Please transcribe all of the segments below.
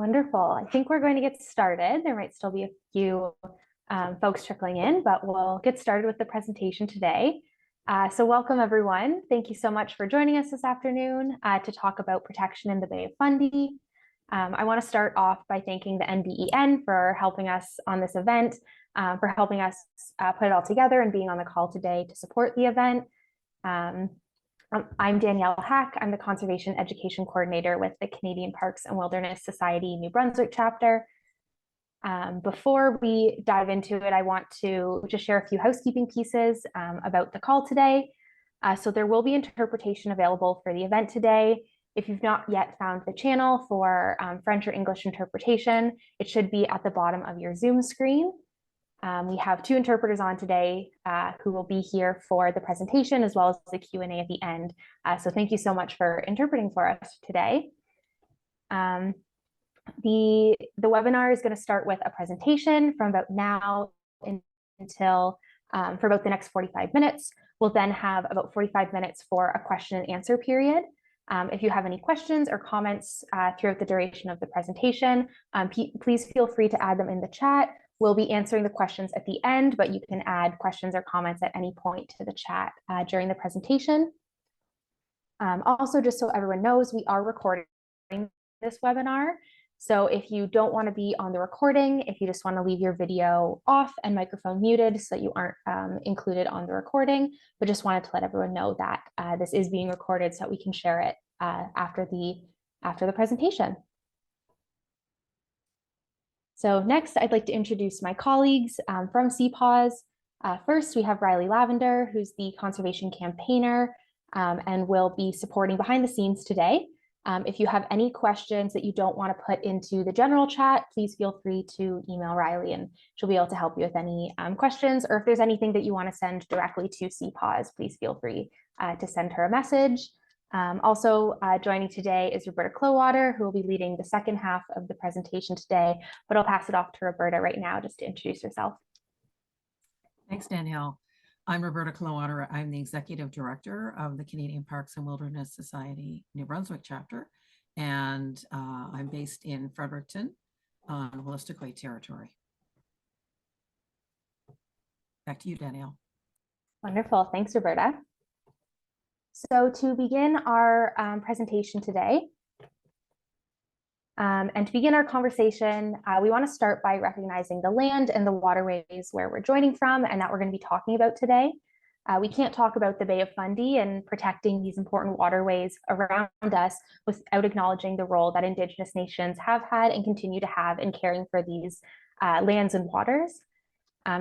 Wonderful. I think we're going to get started. There might still be a few folks trickling in, but we'll get started with the presentation today. So welcome everyone. Thank you so much for joining us this afternoon to talk about protection in the Bay of Fundy. I want to start off by thanking the NBEN for helping us on this event, for helping us put it all together and being on the call today to support the event. I'm Danielle Hack. I'm the Conservation Education Coordinator with the Canadian Parks and Wilderness Society New Brunswick chapter. Before we dive into it, I want to just share a few housekeeping pieces about the call today. So there will be interpretation available for the event today. If you've not yet found the channel for French or English interpretation, it should be at the bottom of your Zoom screen. We have two interpreters on today who will be here for the presentation as well as the Q&A at the end. So thank you so much for interpreting for us today. The webinar is going to start with a presentation from about now until for about the next 45 minutes. We'll then have about 45 minutes for a question and answer period. If you have any questions or comments throughout the duration of the presentation, please feel free to add them in the chat. We'll be answering the questions at the end, but you can add questions or comments at any point to the chat during the presentation. Also, just so everyone knows, we are recording this webinar. So if you don't want to be on the recording, if you just want to leave your video off and microphone muted so that you aren't included on the recording, but just wanted to let everyone know that this is being recorded so that we can share it after the presentation. So next, I'd like to introduce my colleagues from CPAWS. First, we have Riley Lavender, who's the conservation campaigner and will be supporting behind the scenes today. If you have any questions that you don't want to put into the general chat, please feel free to email Riley and she'll be able to help you with any questions, or if there's anything that you want to send directly to CPAWS, please feel free to send her a message. Also joining today is Roberta Clowater, who will be leading the second half of the presentation today, but I'll pass it off to Roberta right now just to introduce herself. Thanks, Danielle. I'm Roberta Clowater. I'm the Executive Director of the Canadian Parks and Wilderness Society New Brunswick chapter, and I'm based in Fredericton on Wolastoqey territory. Back to you, Danielle. Wonderful. Thanks, Roberta. So to begin our presentation today, and to begin our conversation, we want to start by recognizing the land and the waterways where we're joining from and that we're going to be talking about today. We can't talk about the Bay of Fundy and protecting these important waterways around us without acknowledging the role that Indigenous nations have had and continue to have in caring for these lands and waters.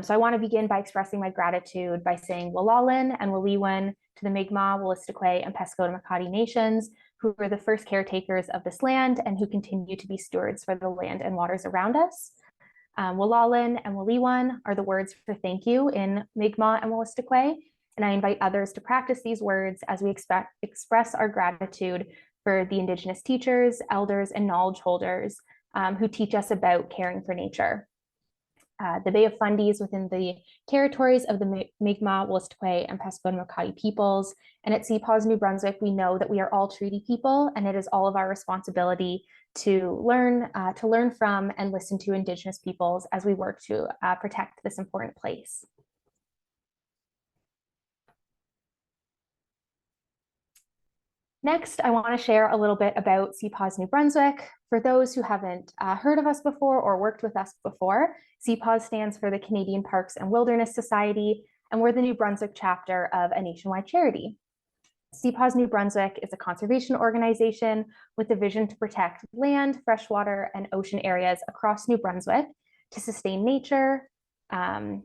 So I want to begin by expressing my gratitude by saying Walalin and Waliwan to the Mi'kmaq, Wolastoqey, and Pescador-Makati nations, who were the first caretakers of this land and who continue to be stewards for the land and waters around us. Walalin and Waliwan are the words for thank you in Mi'kmaq and Wolastoqey, and I invite others to practice these words as we express our gratitude for the Indigenous teachers, elders, and knowledge holders who teach us about caring for nature. The Bay of Fundy is within the territories of the Mi'kmaq, Wolastoqey, and Pescador-Makati peoples. And at CPAWS New Brunswick, we know that we are all treaty people, and it is all of our responsibility to learn from and listen to Indigenous peoples as we work to protect this important place. Next, I want to share a little bit about CPAWS New Brunswick. For those who haven't heard of us before or worked with us before, CPAWS stands for the Canadian Parks and Wilderness Society, and we're the New Brunswick chapter of a nationwide charity. CPAWS New Brunswick is a conservation organization with a vision to protect land, freshwater, and ocean areas across New Brunswick to sustain nature and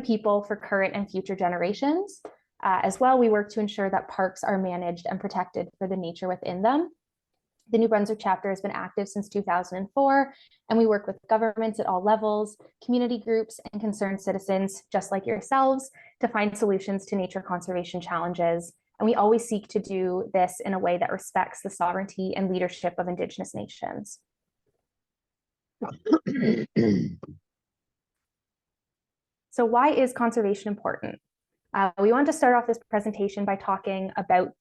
people for current and future generations. As well, we work to ensure that parks are managed and protected for the nature within them. The New Brunswick chapter has been active since 2004, and we work with governments at all levels, community groups, and concerned citizens, just like yourselves, to find solutions to nature conservation challenges. And we always seek to do this in a way that respects the sovereignty and leadership of Indigenous nations. So why is conservation important? We want to start off this presentation by talking about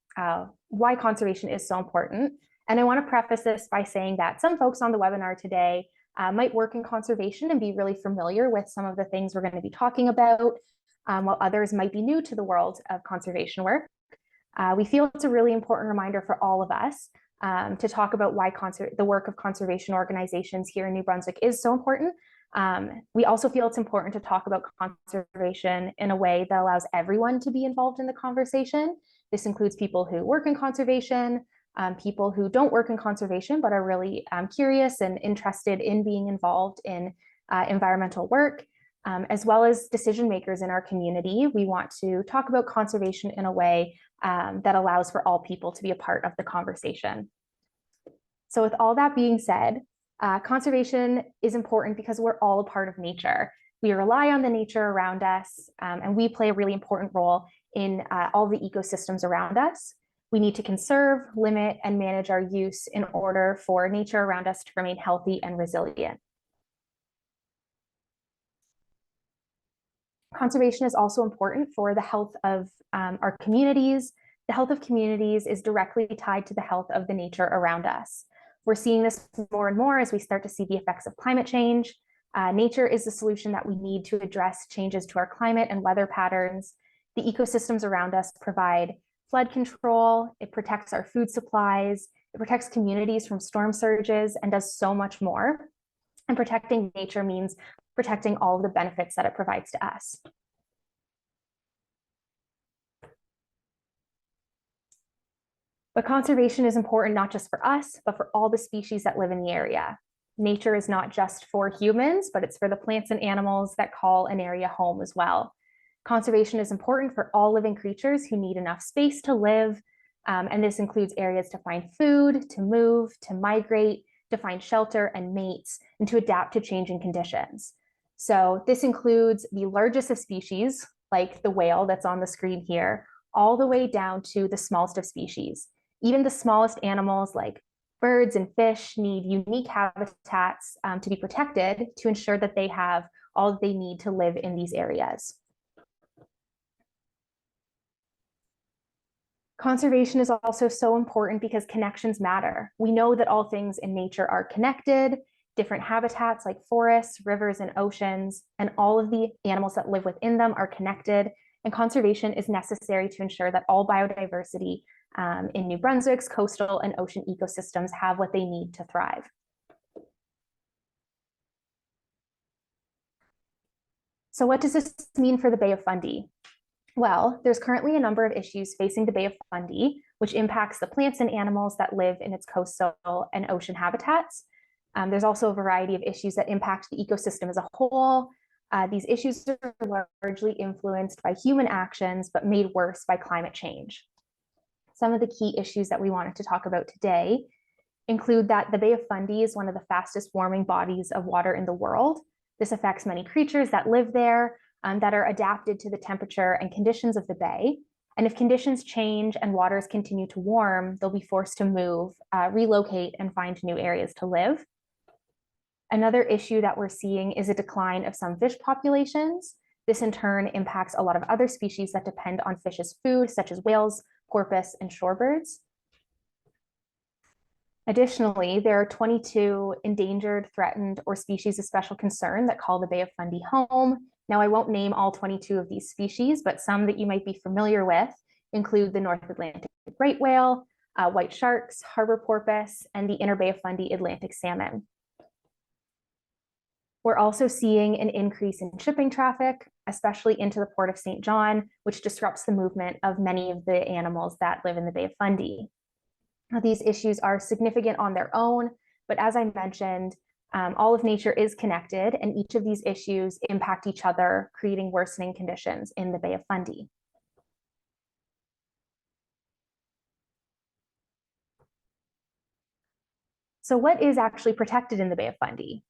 why conservation is so important And I want to preface this by saying that some folks on the webinar today might work in conservation and be really familiar with some of the things we're going to be talking about, while others might be new to the world of conservation work. We feel it's a really important reminder for all of us to talk about why the work of conservation organizations here in New Brunswick is so important. We also feel it's important to talk about conservation in a way that allows everyone to be involved in the conversation. This includes people who work in conservation, people who don't work in conservation but are really curious and interested in being involved in environmental work, as well as decision makers in our community. We want to talk about conservation in a way that allows for all people to be a part of the conversation. So with all that being said, conservation is important because we're all a part of nature. We rely on the nature around us, and we play a really important role in all the ecosystems around us. We need to conserve, limit, and manage our use in order for nature around us to remain healthy and resilient. Conservation is also important for the health of our communities. The health of communities is directly tied to the health of the nature around us. We're seeing this more and more as we start to see the effects of climate change. Nature is the solution that we need to address changes to our climate and weather patterns. The ecosystems around us provide flood control, it protects our food supplies, it protects communities from storm surges, and does so much more. And protecting nature means protecting all of the benefits that it provides to us. But conservation is important not just for us, but for all the species that live in the area. Nature is not just for humans, but it's for the plants and animals that call an area home as well. Conservation is important for all living creatures who need enough space to live, and this includes areas to find food, to move, to migrate, to find shelter and mates, and to adapt to changing conditions. So this includes the largest of species, like the whale that's on the screen here, all the way down to the smallest of species. Even the smallest animals like birds and fish need unique habitats to be protected to ensure that they have all that they need to live in these areas. Conservation is also so important because connections matter. We know that all things in nature are connected, different habitats like forests, rivers, and oceans, and all of the animals that live within them are connected, and conservation is necessary to ensure that all biodiversity in New Brunswick's coastal and ocean ecosystems have what they need to thrive. So what does this mean for the Bay of Fundy? Well, there's currently a number of issues facing the Bay of Fundy, which impacts the plants and animals that live in its coastal and ocean habitats. There's also a variety of issues that impact the ecosystem as a whole. These issues are largely influenced by human actions, but made worse by climate change. Some of the key issues that we wanted to talk about today include that the Bay of Fundy is one of the fastest warming bodies of water in the world. This affects many creatures that live there, that are adapted to the temperature and conditions of the bay. And if conditions change and waters continue to warm, they'll be forced to move, relocate, and find new areas to live. Another issue that we're seeing is a decline of some fish populations. This in turn impacts a lot of other species that depend on fish as food, such as whales, porpoise, and shorebirds. Additionally, there are 22 endangered, threatened, or species of special concern that call the Bay of Fundy home. Now, I won't name all 22 of these species, but some that you might be familiar with include the North Atlantic right whale, white sharks, harbor porpoise, and the Inner Bay of Fundy Atlantic salmon. We're also seeing an increase in shipping traffic, especially into the Port of St. John, which disrupts the movement of many of the animals that live in the Bay of Fundy. Now, these issues are significant on their own, but as I mentioned, all of nature is connected, and each of these issues impact each other, creating worsening conditions in the Bay of Fundy. So what is actually protected in the Bay of Fundy?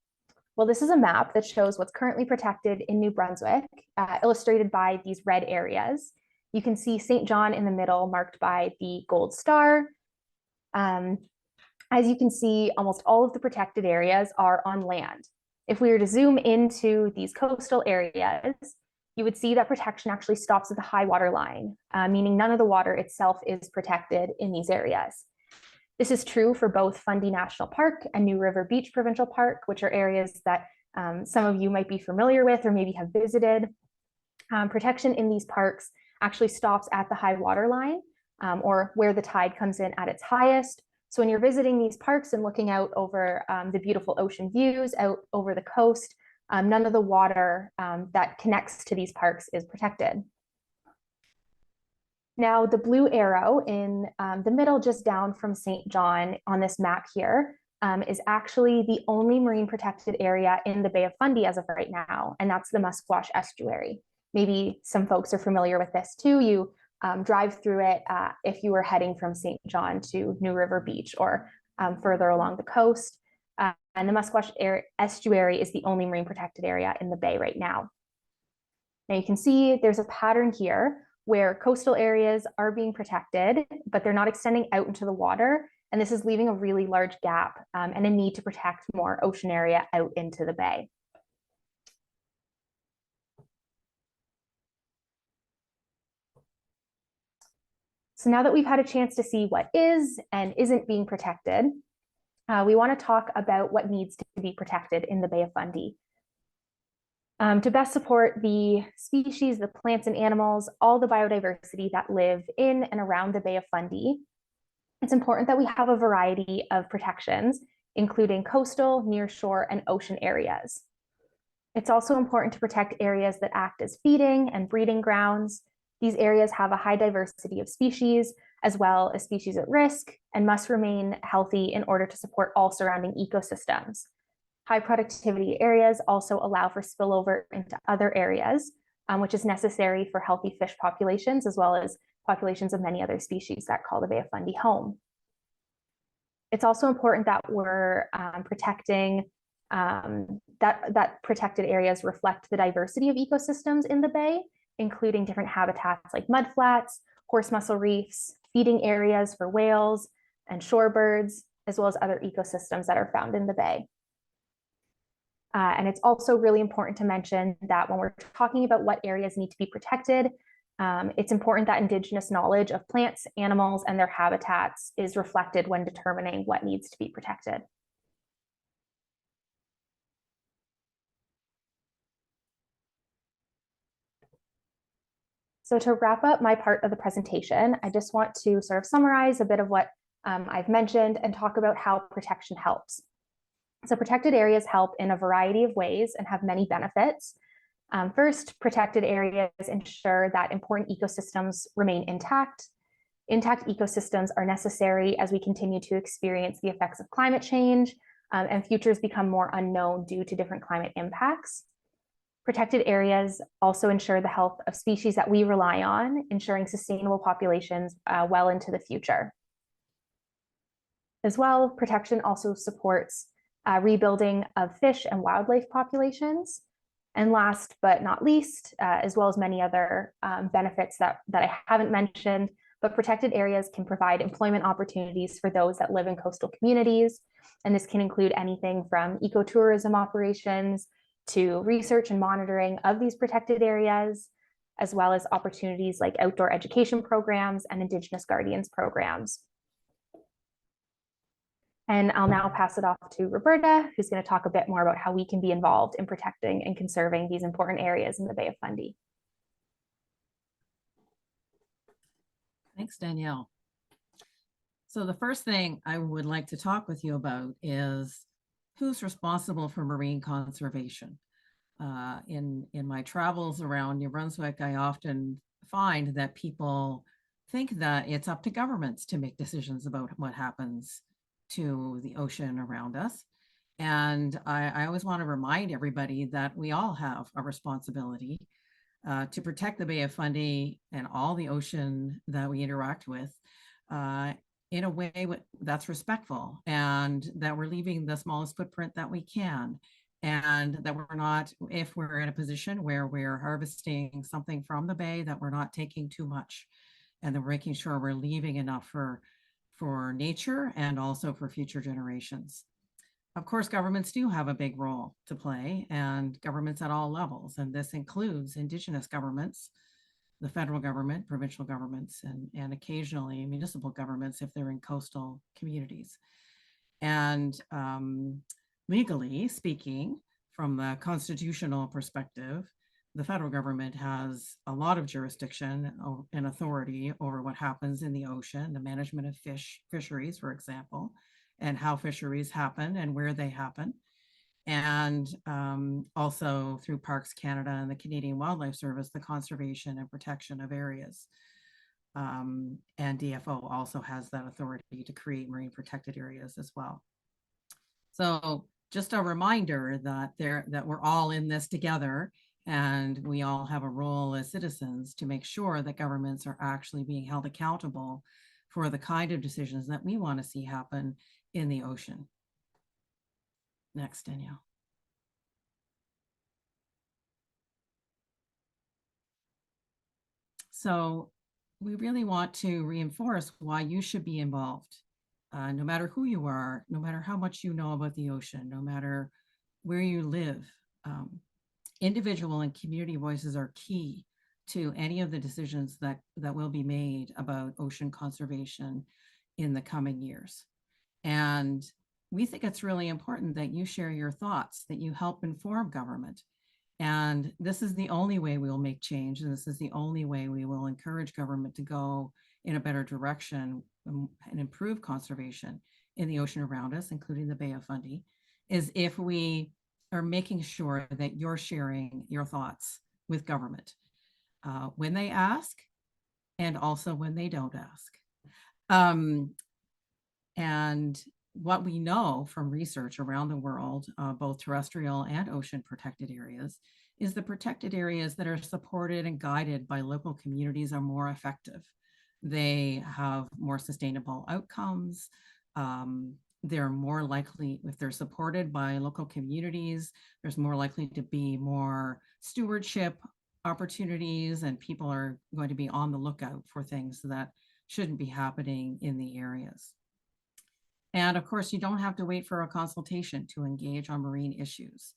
Well, this is a map that shows what's currently protected in New Brunswick, illustrated by these red areas. You can see St. John in the middle, marked by the gold star. As you can see, almost all of the protected areas are on land. If we were to zoom into these coastal areas, you would see that protection actually stops at the high water line, meaning none of the water itself is protected in these areas. This is true for both Fundy National Park and New River Beach Provincial Park, which are areas that some of you might be familiar with or maybe have visited. Protection in these parks actually stops at the high water line, or where the tide comes in at its highest. So when you're visiting these parks and looking out over the beautiful ocean views out over the coast, none of the water that connects to these parks is protected. Now, the blue arrow in the middle, just down from St. John on this map here, is actually the only marine protected area in the Bay of Fundy as of right now, and that's the Musquash Estuary. Maybe some folks are familiar with this too. You drive through it if you were heading from St. John to New River Beach or further along the coast. And the Musquash Estuary is the only marine protected area in the bay right now. Now you can see there's a pattern here where coastal areas are being protected, but they're not extending out into the water. And this is leaving a really large gap and a need to protect more ocean area out into the bay. So now that we've had a chance to see what is and isn't being protected, we want to talk about what needs to be protected in the Bay of Fundy. To best support the species, the plants and animals, all the biodiversity that live in and around the Bay of Fundy, it's important that we have a variety of protections, including coastal, nearshore, and ocean areas. It's also important to protect areas that act as feeding and breeding grounds. These areas have a high diversity of species, as well as species at risk, and must remain healthy in order to support all surrounding ecosystems. High productivity areas also allow for spillover into other areas, which is necessary for healthy fish populations, as well as populations of many other species that call the Bay of Fundy home. It's also important that we're protecting, that protected areas reflect the diversity of ecosystems in the bay, including different habitats like mudflats, horse mussel reefs, feeding areas for whales and shorebirds, as well as other ecosystems that are found in the bay. And it's also really important to mention that when we're talking about what areas need to be protected, it's important that Indigenous knowledge of plants, animals, and their habitats is reflected when determining what needs to be protected. So to wrap up my part of the presentation, I just want to sort of summarize a bit of what I've mentioned and talk about how protection helps. So protected areas help in a variety of ways and have many benefits. First, protected areas ensure that important ecosystems remain intact. Intact ecosystems are necessary as we continue to experience the effects of climate change, and futures become more unknown due to different climate impacts. Protected areas also ensure the health of species that we rely on, ensuring sustainable populations well into the future. As well, protection also supports rebuilding of fish and wildlife populations. And last but not least, as well as many other benefits that I haven't mentioned, but protected areas can provide employment opportunities for those that live in coastal communities. And this can include anything from ecotourism operations to research and monitoring of these protected areas, as well as opportunities like outdoor education programs and Indigenous Guardians programs. And I'll now pass it off to Roberta, who's going to talk a bit more about how we can be involved in protecting and conserving these important areas in the Bay of Fundy. Thanks, Danielle. So the first thing I would like to talk with you about is who's responsible for marine conservation. In my travels around New Brunswick, I often find that people think that it's up to governments to make decisions about what happens to the ocean around us. And I always want to remind everybody that we all have a responsibility to protect the Bay of Fundy and all the ocean that we interact with in a way that's respectful, and that we're leaving the smallest footprint that we can, and that we're not, if we're in a position where we're harvesting something from the bay, that we're not taking too much, and that we're making sure we're leaving enough for nature and also for future generations. Of course, governments do have a big role to play, and governments at all levels, and this includes Indigenous governments, the federal government, provincial governments, and occasionally municipal governments if they're in coastal communities. And legally speaking, from the constitutional perspective, the federal government has a lot of jurisdiction and authority over what happens in the ocean, the management of fisheries, for example, and how fisheries happen and where they happen. And also through Parks Canada and the Canadian Wildlife Service, the conservation and protection of areas. And DFO also has that authority to create marine protected areas as well. So just a reminder that we're all in this together, and we all have a role as citizens to make sure that governments are actually being held accountable for the kind of decisions that we want to see happen in the ocean. Next, Danielle. So we really want to reinforce why you should be involved. No matter who you are, no matter how much you know about the ocean, no matter where you live, individual and community voices are key to any of the decisions that will be made about ocean conservation in the coming years. And we think it's really important that you share your thoughts, that you help inform government. And this is the only way we will make change. And this is the only way we will encourage government to go in a better direction and improve conservation in the ocean around us, including the Bay of Fundy, is if we are making sure that you're sharing your thoughts with government when they ask and also when they don't ask. And what we know from research around the world, both terrestrial and ocean protected areas, is the protected areas that are supported and guided by local communities are more effective. They have more sustainable outcomes. They're more likely, if they're supported by local communities, there's more likely to be more stewardship opportunities, and people are going to be on the lookout for things that shouldn't be happening in the areas. And of course, you don't have to wait for a consultation to engage on marine issues.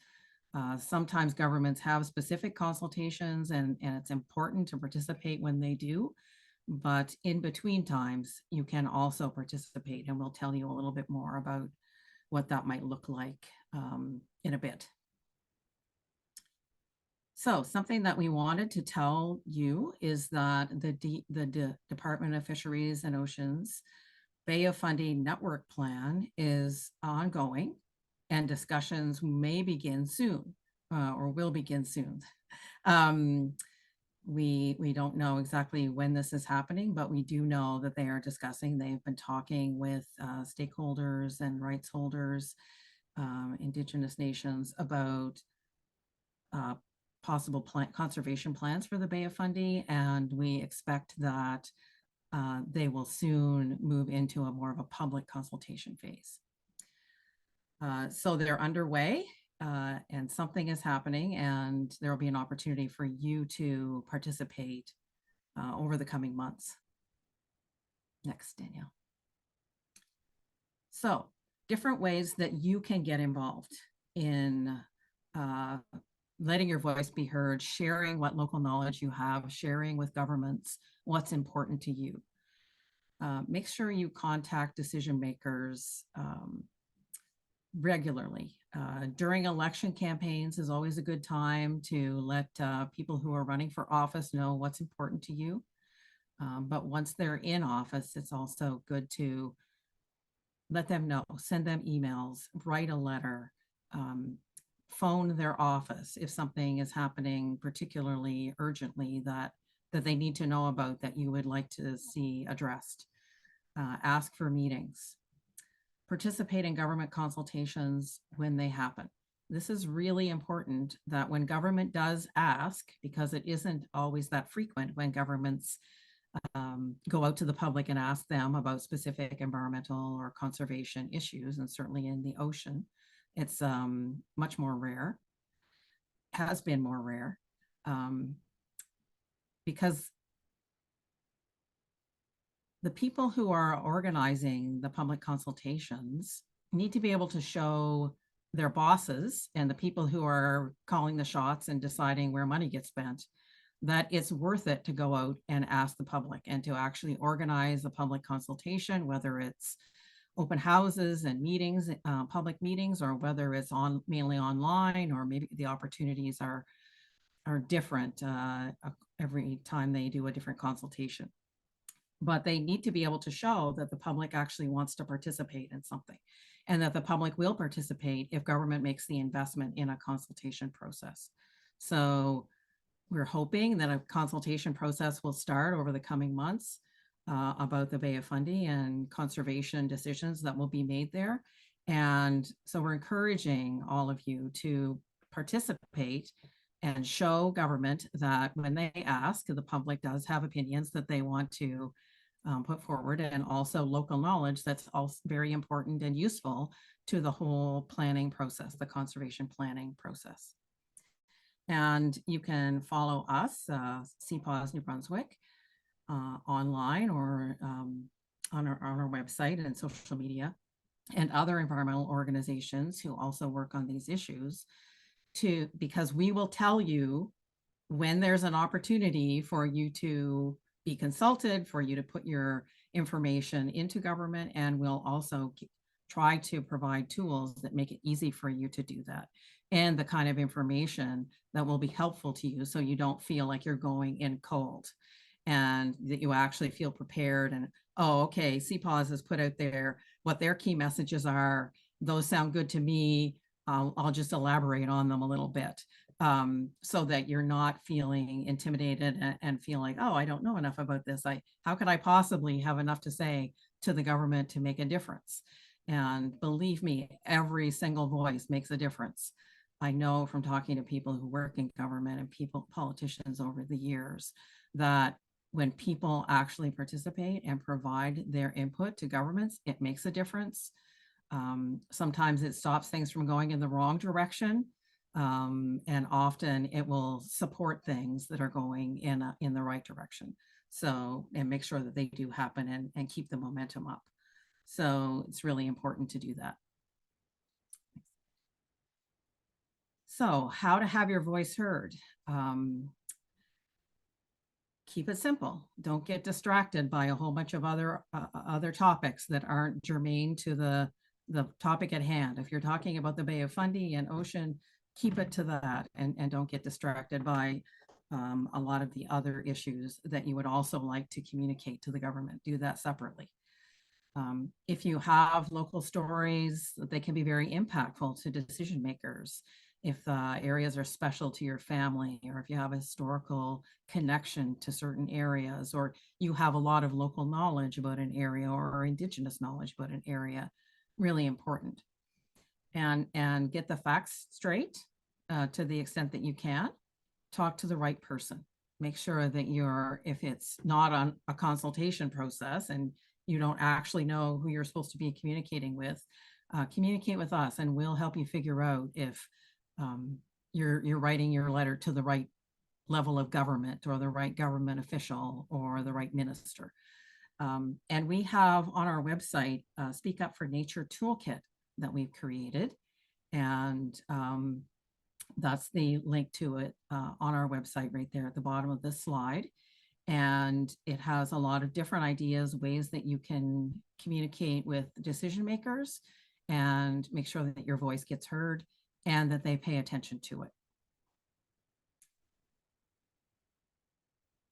Sometimes governments have specific consultations, and it's important to participate when they do. But in between times, you can also participate, and we'll tell you a little bit more about what that might look like in a bit. So something that we wanted to tell you is that the Department of Fisheries and Oceans Bay of Fundy network plan is ongoing, and discussions may begin soon or will begin soon. We don't know exactly when this is happening, but we do know that they are discussing. They've been talking with stakeholders and rights holders, Indigenous nations, about possible conservation plans for the Bay of Fundy, and we expect that they will soon move into a more of a public consultation phase. So they're underway, and something is happening, and there will be an opportunity for you to participate over the coming months. Next, Danielle. So different ways that you can get involved in letting your voice be heard, sharing what local knowledge you have, sharing with governments what's important to you. Make sure you contact decision makers regularly. During election campaigns is always a good time to let people who are running for office know what's important to you. But once they're in office, it's also good to let them know, send them emails, write a letter, phone their office if something is happening particularly urgently that they need to know about, that you would like to see addressed. Ask for meetings. Participate in government consultations when they happen. This is really important, that when government does ask, because it isn't always that frequent when governments go out to the public and ask them about specific environmental or conservation issues, and certainly in the ocean, it's much more rare, has been more rare, because the people who are organizing the public consultations need to be able to show their bosses and the people who are calling the shots and deciding where money gets spent that it's worth it to go out and ask the public and to actually organize a public consultation, whether it's open houses and meetings, public meetings, or whether it's mainly online, or maybe the opportunities are different every time they do a different consultation. But they need to be able to show that the public actually wants to participate in something, and that the public will participate if government makes the investment in a consultation process. So we're hoping that a consultation process will start over the coming months about the Bay of Fundy and conservation decisions that will be made there. And so we're encouraging all of you to participate and show government that when they ask, the public does have opinions that they want to put forward, and also local knowledge that's also very important and useful to the whole planning process, the conservation planning process. And you can follow us, CPAWS New Brunswick, online or on our website and social media, and other environmental organizations who also work on these issues, because we will tell you when there's an opportunity for you to be consulted, for you to put your information into government, and we'll also try to provide tools that make it easy for you to do that, and the kind of information that will be helpful to you, so you don't feel like you're going in cold, and that you actually feel prepared. And, oh, okay, CPAWS has put out there what their key messages are. Those sound good to me. I'll just elaborate on them a little bit, so that you're not feeling intimidated and feel like, oh, I don't know enough about this. How could I possibly have enough to say to the government to make a difference? And believe me, every single voice makes a difference. I know from talking to people who work in government and politicians over the years, that when people actually participate and provide their input to governments, it makes a difference. Sometimes it stops things from going in the wrong direction, and often it will support things that are going in the right direction. So, and make sure that they do happen and keep the momentum up. So it's really important to do that. So how to have your voice heard. Keep it simple. Don't get distracted by a whole bunch of other topics that aren't germane to the topic at hand. If you're talking about the Bay of Fundy and ocean, keep it to that, and don't get distracted by a lot of the other issues that you would also like to communicate to the government. Do that separately. If you have local stories, they can be very impactful to decision makers. If areas are special to your family, or if you have a historical connection to certain areas, or you have a lot of local knowledge about an area, or Indigenous knowledge about an area, really important. And get the facts straight to the extent that you can. Talk to the right person. Make sure that if it's not on a consultation process and you don't actually know who you're supposed to be communicating with, communicate with us, and we'll help you figure out if you're writing your letter to the right level of government, or the right government official, or the right minister. And we have on our website Speak Up for Nature toolkit that we've created, and that's the link to it on our website right there at the bottom of this slide. And it has a lot of different ideas, ways that you can communicate with decision makers and make sure that your voice gets heard and that they pay attention to it.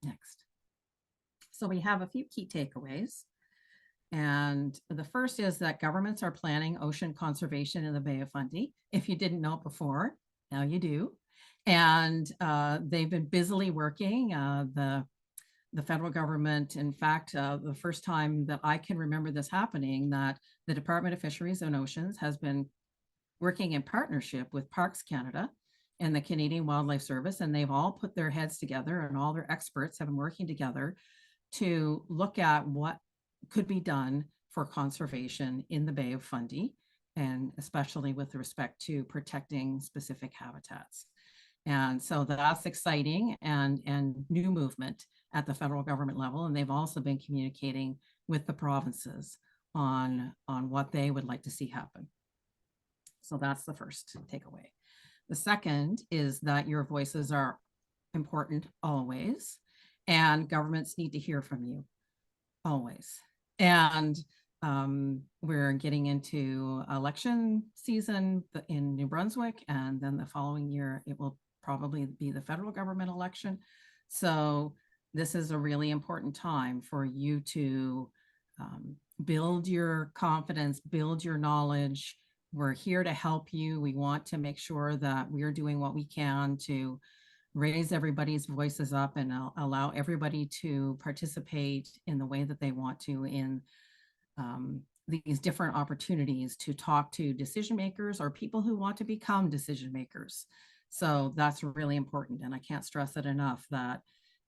Next. So we have a few key takeaways. And the first is that governments are planning ocean conservation in the Bay of Fundy. If you didn't know it before, now you do. And they've been busily working. The federal government, in fact, the first time that I can remember this happening, that the Department of Fisheries and Oceans has been working in partnership with Parks Canada and the Canadian Wildlife Service, and they've all put their heads together, and all their experts have been working together to look at what could be done for conservation in the Bay of Fundy, and especially with respect to protecting specific habitats. And so that's exciting and new movement at the federal government level. And they've also been communicating with the provinces on what they would like to see happen. So that's the first takeaway. The second is that your voices are important always, and governments need to hear from you always. And we're getting into election season in New Brunswick, and then the following year it will probably be the federal government election. So this is a really important time for you to build your confidence, build your knowledge. We're here to help you. We want to make sure that we're doing what we can to raise everybody's voices up and allow everybody to participate in the way that they want to in these different opportunities to talk to decision makers or people who want to become decision makers. So that's really important. And I can't stress it enough that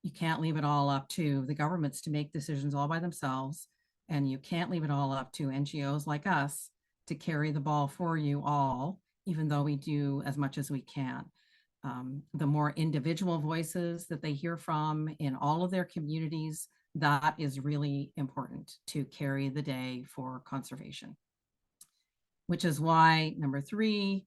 you can't leave it all up to the governments to make decisions all by themselves. And you can't leave it all up to NGOs like us to carry the ball for you all, even though we do as much as we can. The more individual voices that they hear from in all of their communities, that is really important to carry the day for conservation. Which is why number 3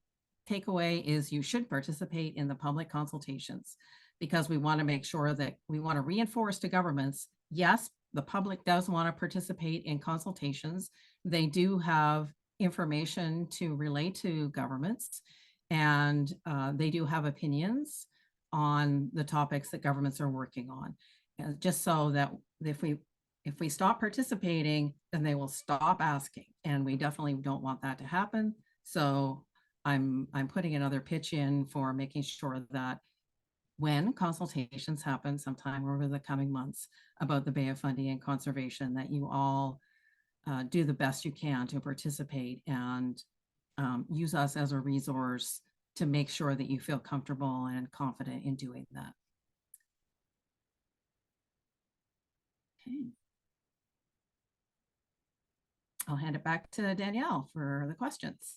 takeaway is you should participate in the public consultations, because we want to make sure that we want to reinforce to governments, yes, the public does want to participate in consultations. They do have information to relate to governments, and they do have opinions on the topics that governments are working on. And just so that if we stop participating, then they will stop asking, and we definitely don't want that to happen. So I'm putting another pitch in for making sure that when consultations happen sometime over the coming months about the Bay of Fundy and conservation, that you all do the best you can to participate and use us as a resource to make sure that you feel comfortable and confident in doing that. Okay. I'll hand it back to Danielle for the questions.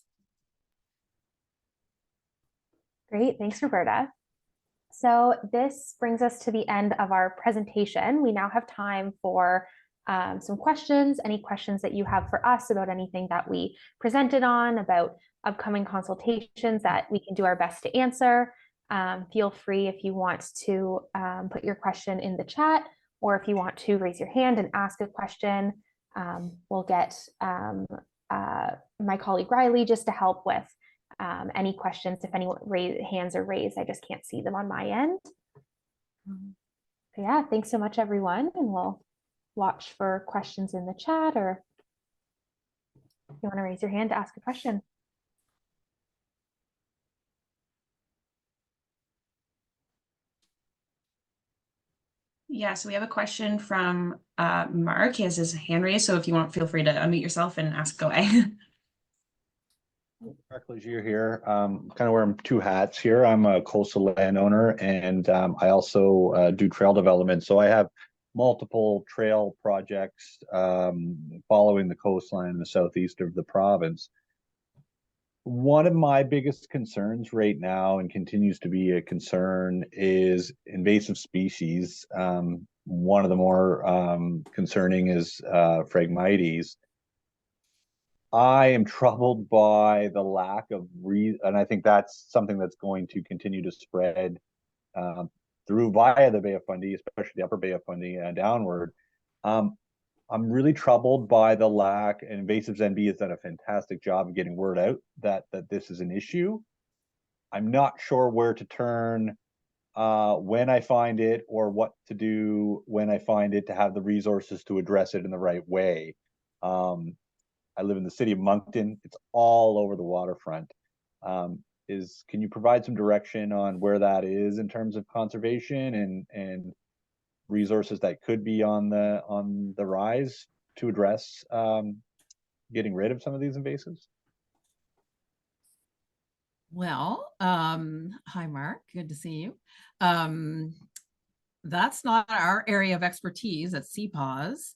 Great, thanks, Roberta. So this brings us to the end of our presentation. We now have time for some questions, any questions that you have for us about anything that we presented on, about upcoming consultations that we can do our best to answer. Feel free if you want to put your question in the chat, or if you want to raise your hand and ask a question. We'll get my colleague Riley just to help with any questions. If any hands are raised, I just can't see them on my end. So yeah, thanks so much, everyone, and we'll watch for questions in the chat, or if you want to raise your hand to ask a question. Yeah, so we have a question from Mark. He has his hand raised, so if you want, feel free to unmute yourself and ask away. Mark Legier here. Kind of wearing 2 hats here. I'm a coastal landowner, and I also do trail development. So I have multiple trail projects following the coastline in the southeast of the province. One of my biggest concerns right now, and continues to be a concern, is invasive species. One of the more concerning is Phragmites. I am troubled by the lack of and I think that's something that's going to continue to spread through via the Bay of Fundy, especially the upper Bay of Fundy and downward. I'm really troubled by the lack, and Invasives NB has done a fantastic job of getting word out that this is an issue. I'm not sure where to turn when I find it, or what to do when I find it, to have the resources to address it in the right way. I live in the city of Moncton. It's all over the waterfront. Can you provide some direction on where that is in terms of conservation and resources that could be on the rise to address getting rid of some of these invasives? Well, hi, Mark. Good to see you. That's not our area of expertise at CPAWS.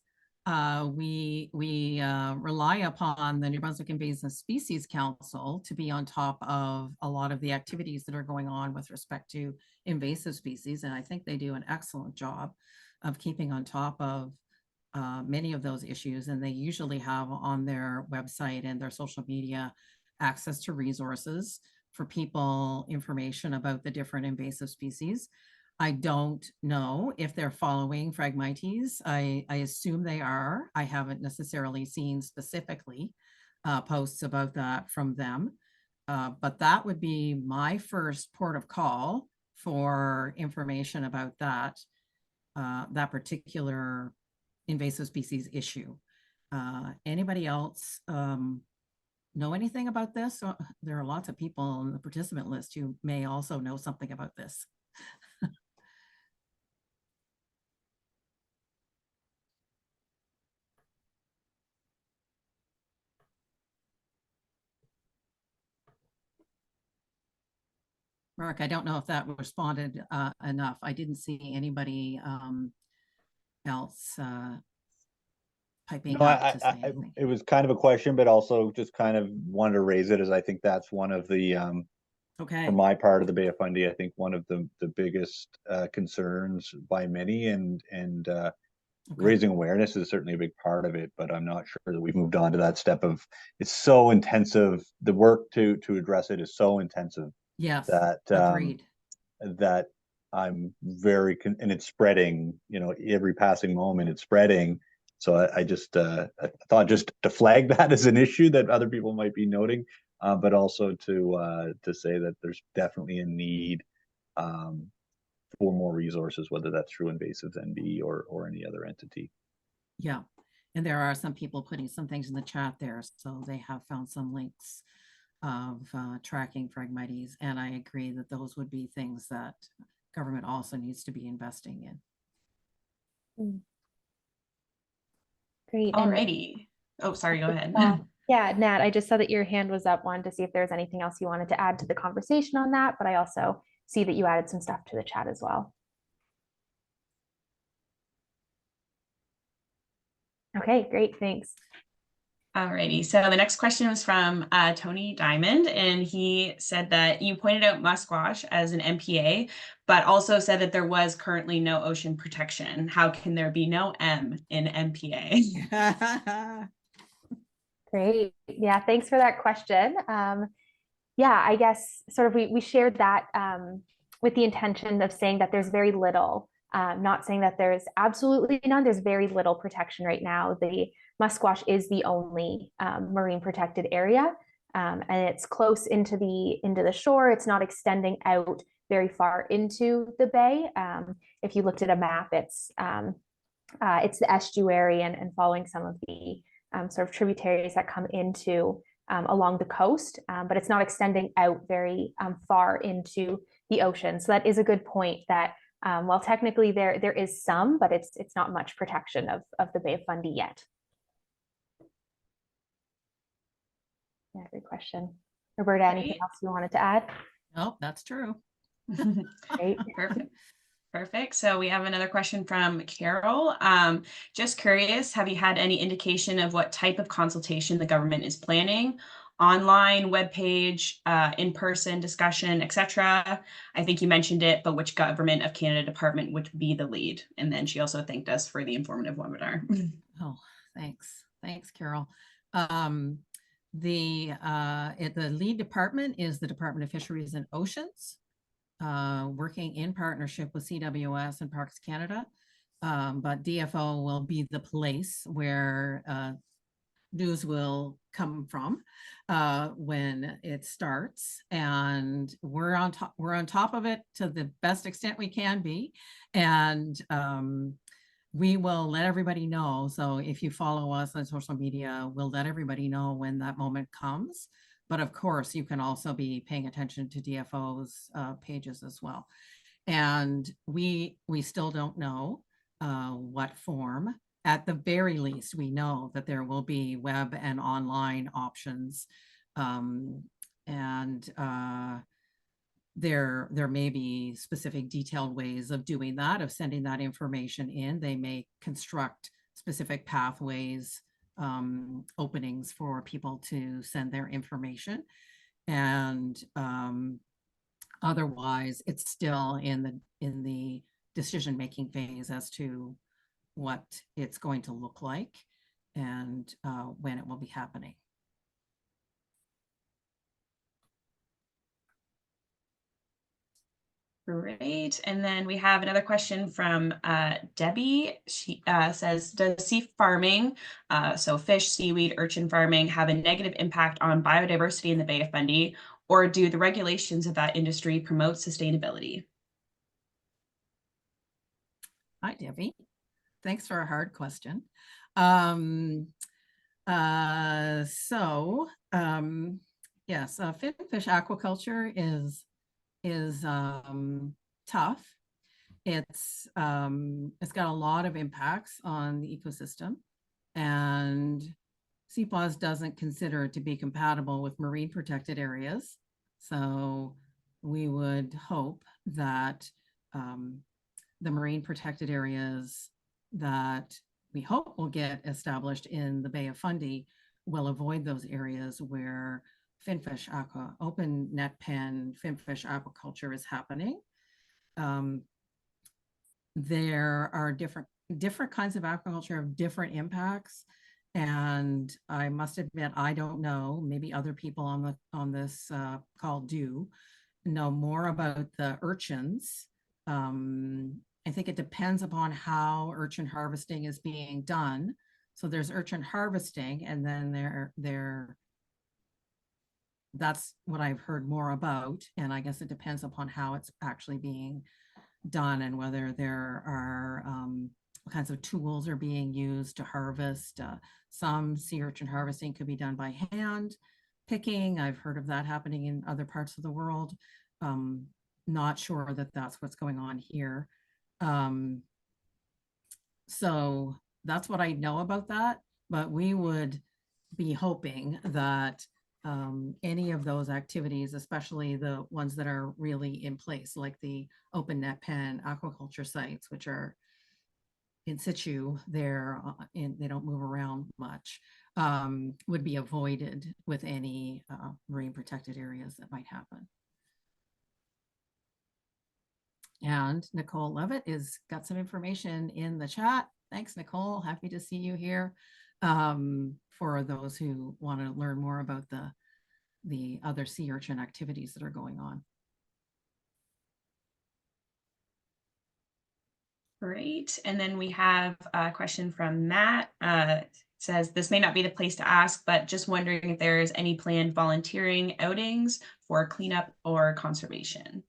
We rely upon the New Brunswick Invasive Species Council to be on top of a lot of the activities that are going on with respect to invasive species, and I think they do an excellent job of keeping on top of many of those issues, and they usually have on their website and their social media access to resources for people, information about the different invasive species. I don't know if they're following Phragmites. I assume they are. I haven't necessarily seen specifically posts about that from them. But that would be my first port of call for information about that, that particular invasive species issue. Anybody else know anything about this? There are lots of people on the participant list who may also know something about this. Mark, I don't know if that responded enough. I didn't see anybody else piping No, up to say anything. it was kind of a question, but also just kind of wanted to raise it, as I think that's one of the Okay. for my part of the Bay of Fundy, I think one of the biggest concerns by many, and Okay. raising awareness is certainly a big part of it. But I'm not sure that we've moved on to that step of, it's so intensive. The work to address it is so intensive. Yes. That Agreed. That I'm very and it's spreading. You know, every passing moment it's spreading. So I just I thought just to flag that as an issue that other people might be noting, but also to say that there's definitely a need for more resources, whether that's through Invasives NB or any other entity. Yeah. And there are some people putting some things in the chat there. So they have found some links of tracking Phragmites. And I agree that those would be things that government also needs to be investing in. Great. Alrighty. Oh, sorry, go ahead. Yeah, Nat, I just saw that your hand was up. Wanted to see if there's anything else you wanted to add to the conversation on that, but I also see that you added some stuff to the chat as well. Okay, great, thanks. Alrighty, so the next question was from Tony Diamond, and he said that you pointed out musquash as an MPA, but also said that there was currently no ocean protection. How can there be no M in MPA? Great, yeah, thanks for that question. Yeah, I guess sort of we shared that with the intention of saying that there's very little, not saying that there's absolutely none, there's very little protection right now. The musquash is the only marine protected area, and it's close into the shore. It's not extending out very far into the bay. If you looked at a map, it's the estuary and following some of the sort of tributaries that come into along the coast, but it's not extending out very far into the ocean. So that is a good point that while technically there is some, but it's not much protection of the Bay of Fundy yet. Yeah, good question. Roberta, anything else you wanted to add? Nope, that's true. Great. Perfect. So we have another question from Carol. Just curious, have you had any indication of what type of consultation the government is planning? Online, webpage, in-person discussion, etc. I think you mentioned it, but which Government of Canada department would be the lead? And then she also thanked us for the informative webinar. Oh, thanks. Thanks, Carol. The lead department is the Department of Fisheries and Oceans, working in partnership with CPAWS and Parks Canada. But DFO will be the place where news will come from when it starts, and we're on top of it to the best extent we can be, and we will let everybody know. So if you follow us on social media, we'll let everybody know when that moment comes. But of course, you can also be paying attention to DFO's pages as well. And we still don't know what form. At the very least, we know that there will be web and online options. There may be specific detailed ways of doing that, of sending that information in. They may construct specific pathways, openings for people to send their information. And otherwise, it's still in the decision-making phase as to what it's going to look like and when it will be happening. Great. And then we have another question from Debbie. She says, does sea farming, so fish, seaweed, urchin farming, have a negative impact on biodiversity in the Bay of Fundy, or do the regulations of that industry promote sustainability? Hi, Debbie. Thanks for a hard question. Yes, finfish aquaculture is tough. It's got a lot of impacts on the ecosystem, and CPAWS doesn't consider it to be compatible with marine protected areas. So we would hope that the marine protected areas that we hope will get established in the Bay of Fundy will avoid those areas where finfish open net pen finfish aquaculture is happening. There are different kinds of aquaculture of different impacts, and I must admit I don't know. Maybe other people on this call do know more about the urchins. I think it depends upon how urchin harvesting is being done. So there's urchin harvesting, and then that's what I've heard more about. And I guess it depends upon how it's actually being done and whether there are what kinds of tools are being used to harvest. Some sea urchin harvesting could be done by hand picking. I've heard of that happening in other parts of the world. Not sure that that's what's going on here. So that's what I know about that, but we would be hoping that any of those activities, especially the ones that are really in place, like the open net pen aquaculture sites, which are in situ there, and they don't move around much, would be avoided with any marine protected areas that might happen. And Nicole Levitt is got some information in the chat. Thanks, Nicole. Happy to see you here. For those who want to learn more about the other sea urchin activities that are going on. Great. And then we have a question from Matt. Says, this may not be the place to ask, but just wondering if there's any planned volunteering outings for cleanup or conservation.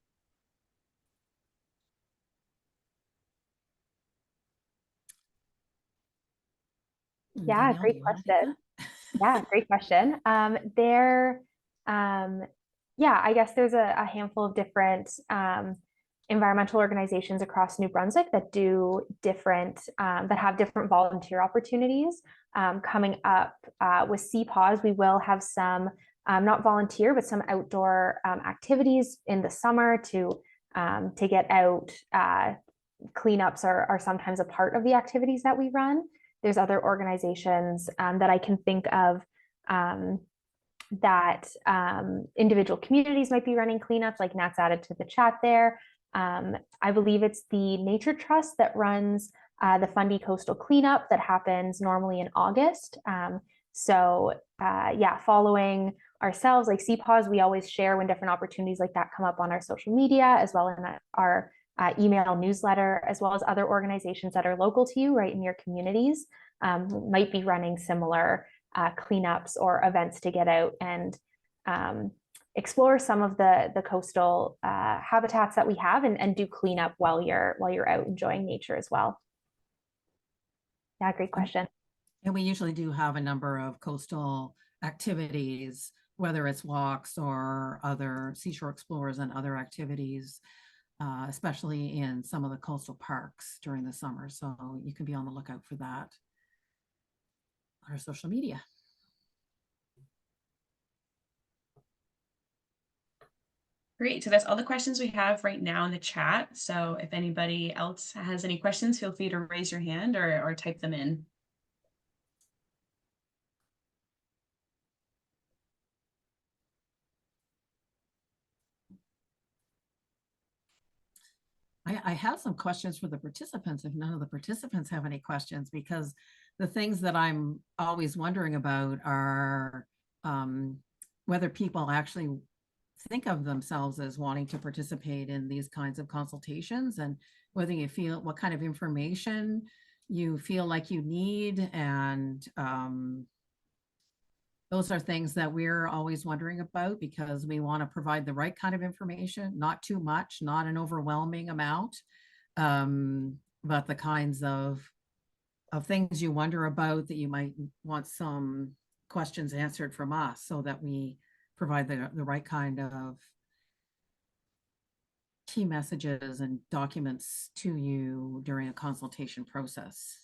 Yeah, Danielle, great question. Yeah, great question. Yeah, I guess there's a handful of different environmental organizations across New Brunswick that do different, that have different volunteer opportunities. Coming up with CPAWS, we will have some, not volunteer, but some outdoor activities in the summer to get out. Cleanups are sometimes a part of the activities that we run. There's other organizations that I can think of that individual communities might be running cleanups, like Nat's added to the chat there. I believe it's the Nature Trust that runs the Fundy Coastal Cleanup that happens normally in August. Yeah, following ourselves, like CPAWS, we always share when different opportunities like that come up on our social media, as well as in our email newsletter, as well as other organizations that are local to you, right in your communities, might be running similar cleanups or events to get out and explore some of the coastal habitats that we have and do cleanup while you're out enjoying nature as well. Yeah, great question. And we usually do have a number of coastal activities, whether it's walks or other seashore explorers and other activities, especially in some of the coastal parks during the summer. So you can be on the lookout for that on our social media. Great. So that's all the questions we have right now in the chat. So if anybody else has any questions, feel free to raise your hand or type them in. I have some questions for the participants if none of the participants have any questions, because the things that I'm always wondering about are whether people actually think of themselves as wanting to participate in these kinds of consultations, and whether you feel what kind of information you feel like you need. And those are things that we're always wondering about, because we want to provide the right kind of information, not too much, not an overwhelming amount, but the kinds of things you wonder about that you might want some questions answered from us, so that we provide the right kind of key messages and documents to you during a consultation process.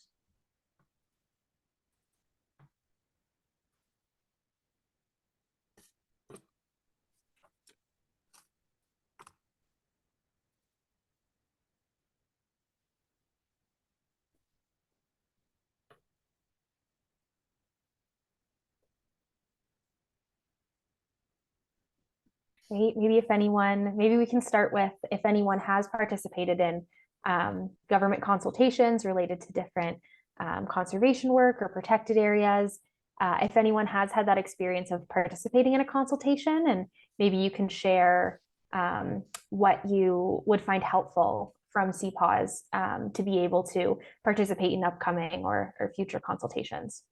Great. Maybe we can start with if anyone has participated in government consultations related to different conservation work or protected areas. If anyone has had that experience of participating in a consultation, and maybe you can share what you would find helpful from CPAWS to be able to participate in upcoming or future consultations.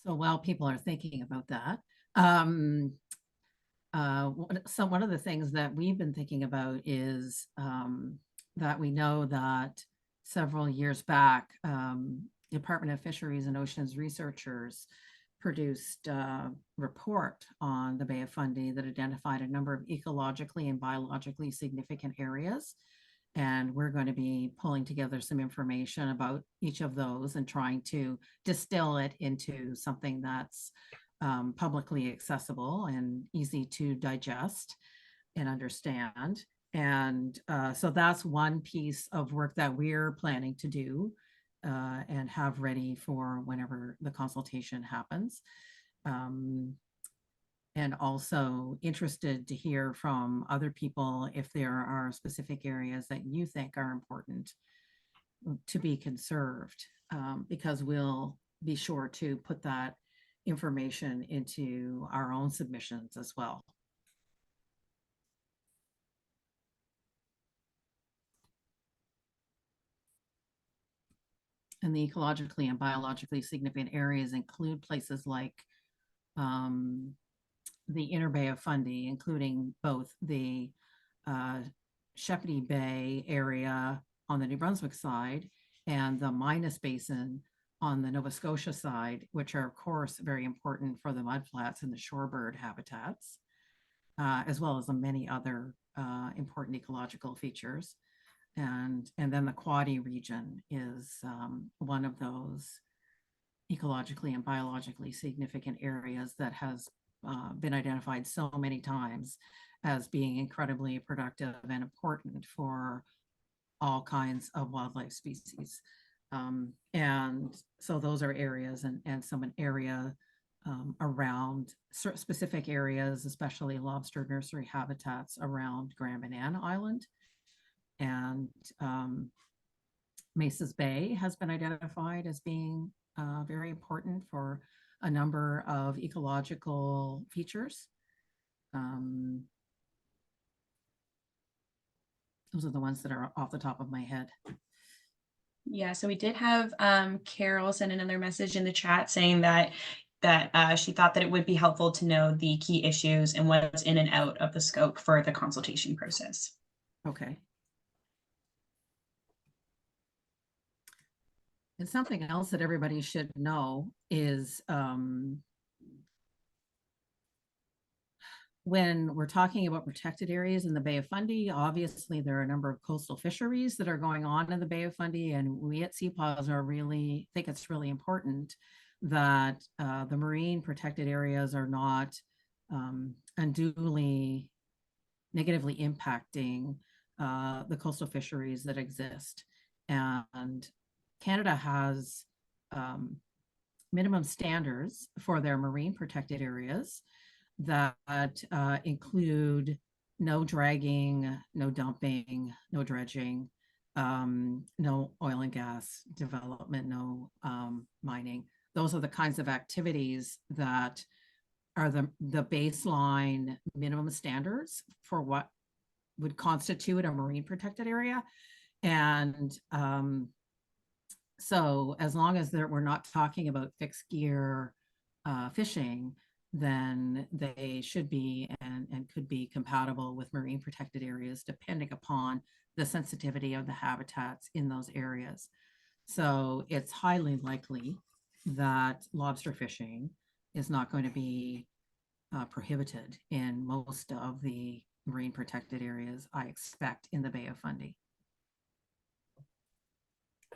So while people are thinking about that, so one of the things that we've been thinking about is that we know that several years back, Department of Fisheries and Oceans researchers produced a report on the Bay of Fundy that identified a number of ecologically and biologically significant areas. And we're going to be pulling together some information about each of those and trying to distill it into something that's publicly accessible and easy to digest and understand. And so that's one piece of work that we're planning to do and have ready for whenever the consultation happens. And also interested to hear from other people if there are specific areas that you think are important to be conserved, because we'll be sure to put that information into our own submissions as well. And the ecologically and biologically significant areas include places like the inner Bay of Fundy, including both the Shepparton Bay area on the New Brunswick side and the Minas Basin on the Nova Scotia side, which are of course very important for the mudflats and the shorebird habitats, as well as the many other important ecological features. And then the Quaddy region is one of those ecologically and biologically significant areas that has been identified so many times as being incredibly productive and important for all kinds of wildlife species. And so those are areas, and some an area around specific areas, especially lobster nursery habitats around Grand Banana Island. And Mesa's Bay has been identified as being very important for a number of ecological features. Those are the ones that are off the top of my head. Yeah, so we did have Carol send another message in the chat saying that she thought that it would be helpful to know the key issues and what's in and out of the scope for the consultation process. Okay. And something else that everybody should know is when we're talking about protected areas in the Bay of Fundy, obviously there are a number of coastal fisheries that are going on in the Bay of Fundy, and we at CPAWS think it's really important that the marine protected areas are not unduly negatively impacting the coastal fisheries that exist. And Canada has minimum standards for their marine protected areas that include no dragging, no dumping, no dredging, no oil and gas development, no mining. Those are the kinds of activities that are the baseline minimum standards for what would constitute a marine protected area. And so as long as we're not talking about fixed gear fishing, then they should be and could be compatible with marine protected areas, depending upon the sensitivity of the habitats in those areas. So it's highly likely that lobster fishing is not going to be prohibited in most of the marine protected areas, I expect, in the Bay of Fundy.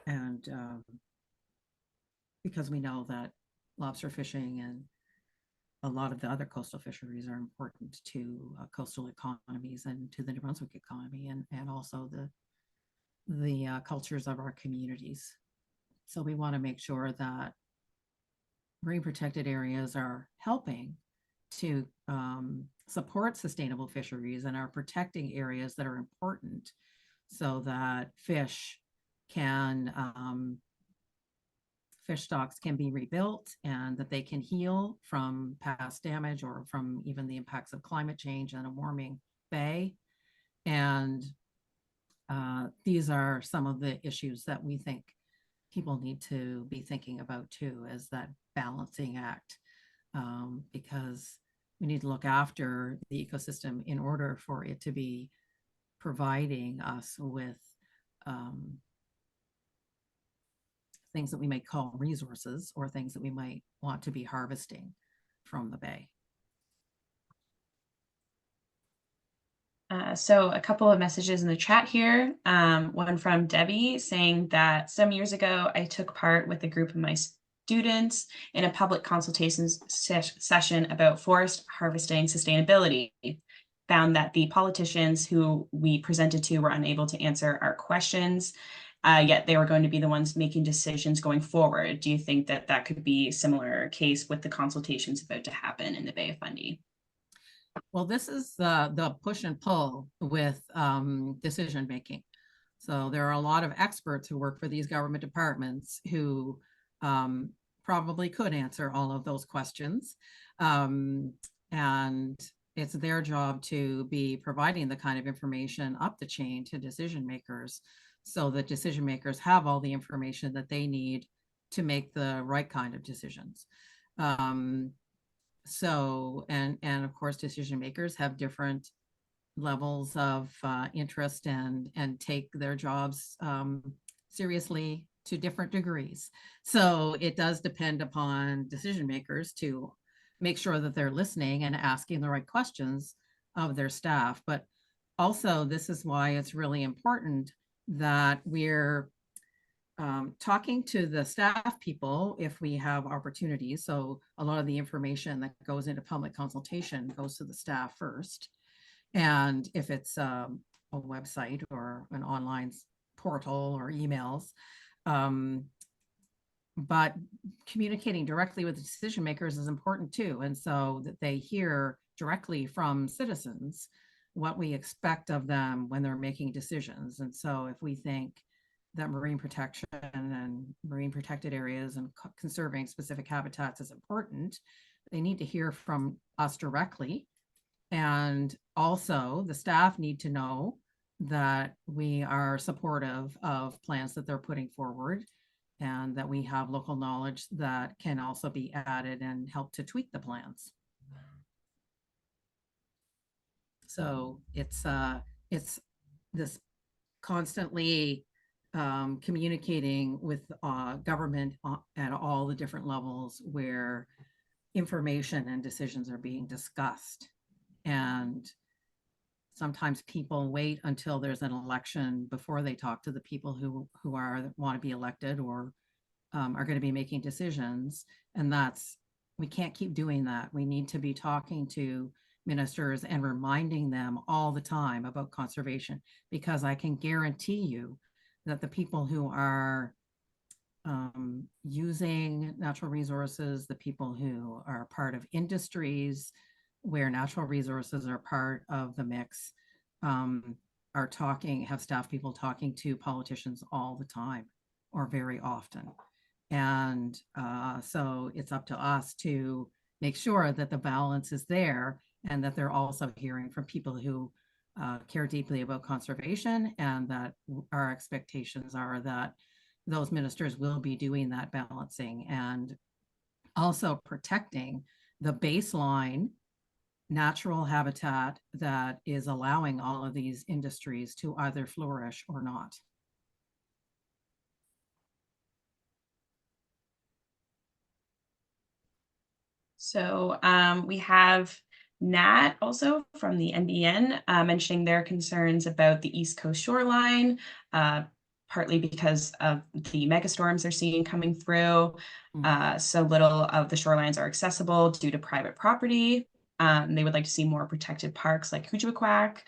And because we know that lobster fishing and a lot of the other coastal fisheries are important to coastal economies and to the New Brunswick economy, and also the cultures of our communities. So we want to make sure that marine protected areas are helping to support sustainable fisheries and are protecting areas that are important so that fish stocks can be rebuilt and that they can heal from past damage or from even the impacts of climate change and a warming bay. And these are some of the issues that we think people need to be thinking about too, as that balancing act, because we need to look after the ecosystem in order for it to be providing us with things that we might call resources or things that we might want to be harvesting from the bay. So a couple of messages in the chat here. One from Debbie saying that some years ago, I took part with a group of my students in a public consultation session about forest harvesting sustainability. Found that the politicians who we presented to were unable to answer our questions, yet they were going to be the ones making decisions going forward. Do you think that that could be a similar case with the consultations about to happen in the Bay of Fundy? Well, this is the push and pull with decision making. So there are a lot of experts who work for these government departments who probably could answer all of those questions. And it's their job to be providing the kind of information up the chain to decision makers so that decision makers have all the information that they need to make the right kind of decisions. So, and of course, decision makers have different levels of interest and take their jobs seriously to different degrees. So it does depend upon decision makers to make sure that they're listening and asking the right questions of their staff. But also, this is why it's really important that we're talking to the staff people if we have opportunities. So a lot of the information that goes into public consultation goes to the staff first. And if it's a website or an online portal or emails, but communicating directly with the decision makers is important too. And so that they hear directly from citizens what we expect of them when they're making decisions. And so if we think that marine protection and marine protected areas and conserving specific habitats is important, they need to hear from us directly. And also the staff need to know that we are supportive of plans that they're putting forward and that we have local knowledge that can also be added and help to tweak the plans. So it's this constantly communicating with government at all the different levels where information and decisions are being discussed. And sometimes people wait until there's an election before they talk to the people who want to be elected or are going to be making decisions. And we can't keep doing that. We need to be talking to ministers and reminding them all the time about conservation, because I can guarantee you that the people who are using natural resources, the people who are part of industries, where natural resources are part of the mix, have staff people talking to politicians all the time or very often. And so it's up to us to make sure that the balance is there and that they're also hearing from people who care deeply about conservation, and that our expectations are that those ministers will be doing that balancing and also protecting the baseline natural habitat that is allowing all of these industries to either flourish or not. So we have Nat also from the NBN mentioning their concerns about the East Coast shoreline, partly because of the megastorms they're seeing coming through. So little of the shorelines are accessible due to private property. They would like to see more protected parks like Kujawaquak,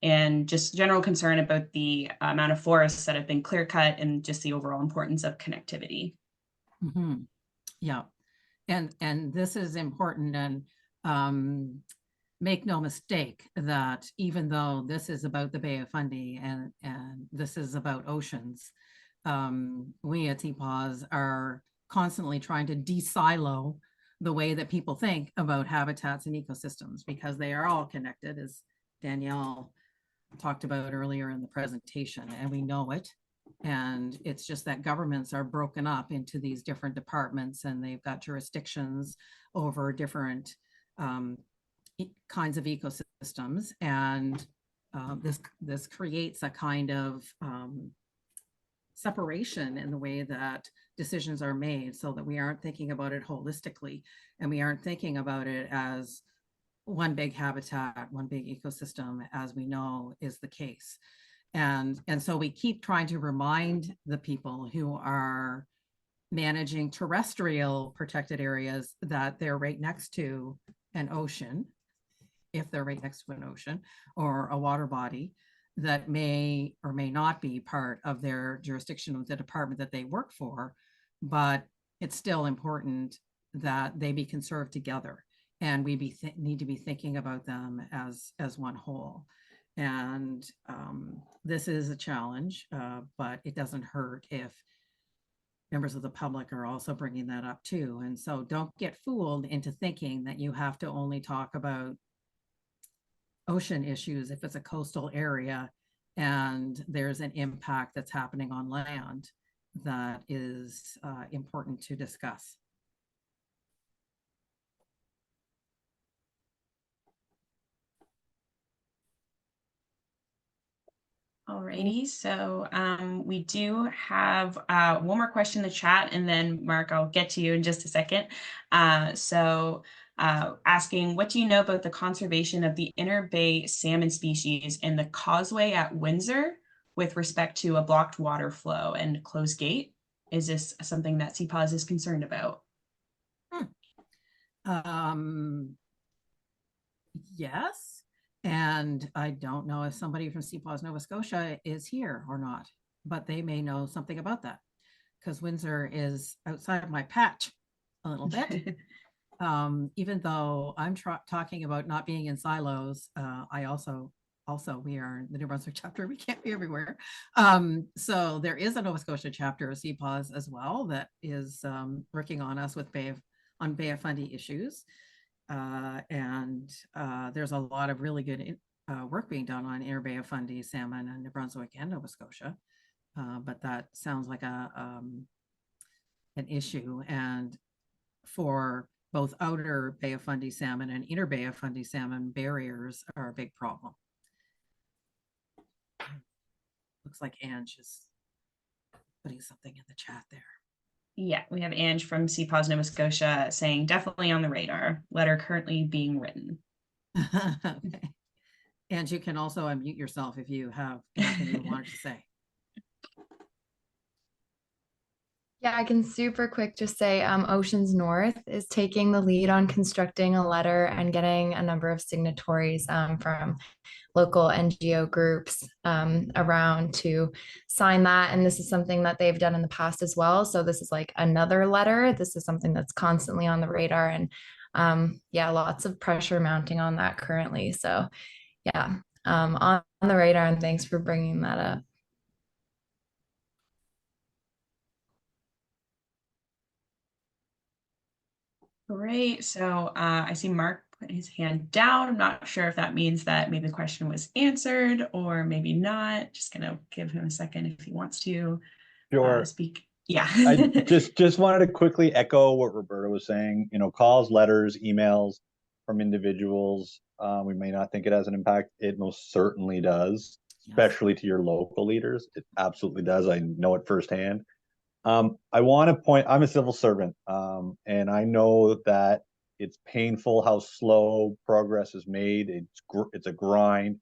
and just general concern about the amount of forests that have been clear cut and just the overall importance of connectivity. Yeah. And this is important, and make no mistake that even though this is about the Bay of Fundy and this is about oceans, we at CPAWS are constantly trying to de-silo the way that people think about habitats and ecosystems, because they are all connected, as Danielle talked about earlier in the presentation, and we know it. And it's just that governments are broken up into these different departments, and they've got jurisdictions over different kinds of ecosystems. And this creates a kind of separation in the way that decisions are made, so that we aren't thinking about it holistically, and we aren't thinking about it as one big habitat, one big ecosystem, as we know is the case. And so we keep trying to remind the people who are managing terrestrial protected areas that they're right next to an ocean, if they're right next to an ocean or a water body that may or may not be part of their jurisdiction of the department that they work for, but it's still important that they be conserved together, and we need to be thinking about them as one whole. And this is a challenge, but it doesn't hurt if members of the public are also bringing that up too. And so don't get fooled into thinking that you have to only talk about ocean issues if it's a coastal area and there's an impact that's happening on land that is important to discuss. Alrighty, so we do have one more question in the chat, and then Mark, I'll get to you in just a second. Asking, what do you know about the conservation of the inner bay salmon species in the causeway at Windsor with respect to a blocked water flow and closed gate? Is this something that CPAWS is concerned about? Yes. And I don't know if somebody from CPAWS Nova Scotia is here or not, but they may know something about that, because Windsor is outside of my patch a little bit. Even though I'm talking about not being in silos, I also we are the New Brunswick chapter. We can't be everywhere. So there is a Nova Scotia chapter of CPAWS as well that is working on us with Bay of Fundy issues. And there's a lot of really good work being done on inner Bay of Fundy salmon in New Brunswick and Nova Scotia. But that sounds like an issue. And for both outer Bay of Fundy salmon and inner Bay of Fundy salmon, barriers are a big problem. Looks like Ange is putting something in the chat there. Yeah, we have Ange from CPAWS Nova Scotia saying definitely on the radar. Letter currently being written. Okay. And you can also unmute yourself if you have anything you wanted to say. Yeah, I can super quick just say Oceans North is taking the lead on constructing a letter and getting a number of signatories from local NGO groups around to sign that. And this is something that they've done in the past as well. So this is like another letter. This is something that's constantly on the radar. And yeah, lots of pressure mounting on that currently. So yeah, on the radar, and thanks for bringing that up. Great. So I see Mark put his hand down. I'm not sure if that means that maybe the question was answered or maybe not. Just gonna give him a second if he wants to Sure. speak. Yeah. I just wanted to quickly echo what Roberta was saying. You know, calls, letters, emails from individuals. We may not think it has an impact. It most certainly does, especially to your local leaders. It absolutely does. I know it firsthand. I want to point, I'm a civil servant, and I know that it's painful how slow progress is made. It's a grind,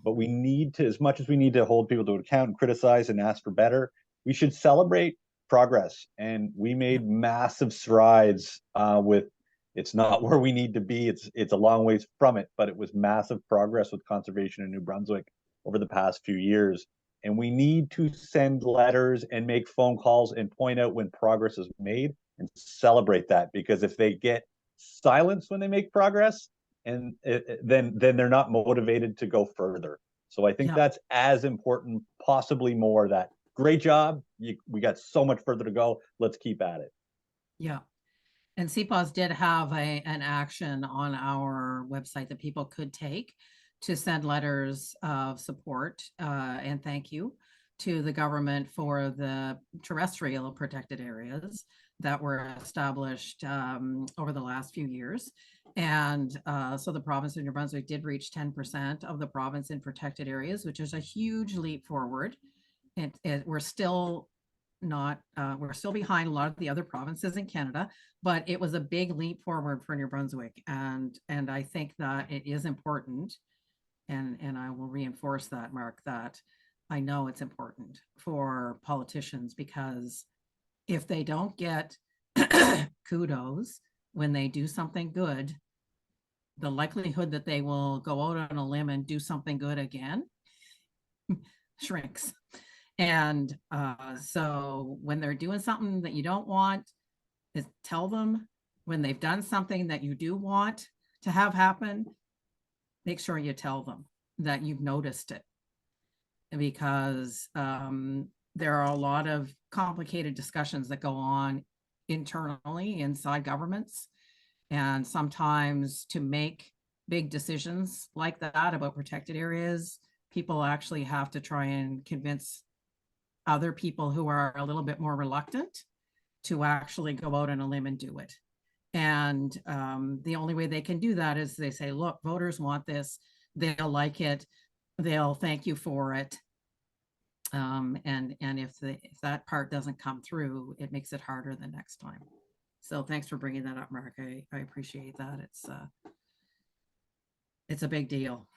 but we need to, as much as we need to hold people to account and criticize and ask for better, we should celebrate progress. And we made massive strides with, it's not where we need to be. It's a long ways from it, but it was massive progress with conservation in New Brunswick over the past few years. And we need to send letters and make phone calls and point out when progress is made and celebrate that. Because if they get silence when they make progress, and then they're not motivated to go further. So I think that's as important, possibly more. That great job. We got so much further to go. Let's keep at it. Yeah. And CPAWS did have an action on our website that people could take to send letters of support and thank you to the government for the terrestrial protected areas that were established over the last few years. And so the province of New Brunswick did reach 10% of the province in protected areas, which is a huge leap forward. We're still not, we're still behind a lot of the other provinces in Canada, but it was a big leap forward for New Brunswick. And I think that it is important, and I will reinforce that, Mark, that I know it's important for politicians, because if they don't get kudos when they do something good, the likelihood that they will go out on a limb and do something good again shrinks. And so when they're doing something that you don't want, is tell them. When they've done something that you do want to have happen, make sure you tell them that you've noticed it, because there are a lot of complicated discussions that go on internally inside governments. And sometimes to make big decisions like that about protected areas, people actually have to try and convince other people who are a little bit more reluctant to actually go out on a limb and do it. And the only way they can do that is they say, look, voters want this, they'll like it, they'll thank you for it. And if that part doesn't come through, it makes it harder the next time. So thanks for bringing that up, Mark. I appreciate that. It's a big deal.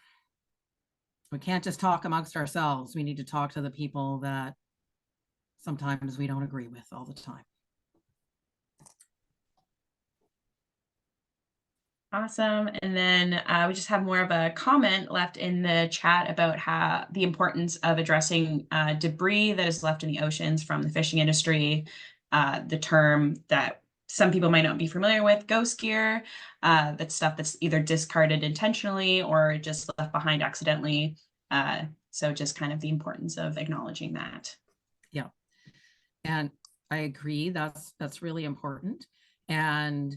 We can't just talk amongst ourselves. We need to talk to the people that sometimes we don't agree with all the time. Awesome. And then we just have more of a comment left in the chat about how the importance of addressing debris that is left in the oceans from the fishing industry. The term that some people might not be familiar with, ghost gear, that's stuff that's either discarded intentionally or just left behind accidentally. So just kind of the importance of acknowledging that. Yeah. And I agree, that's really important. And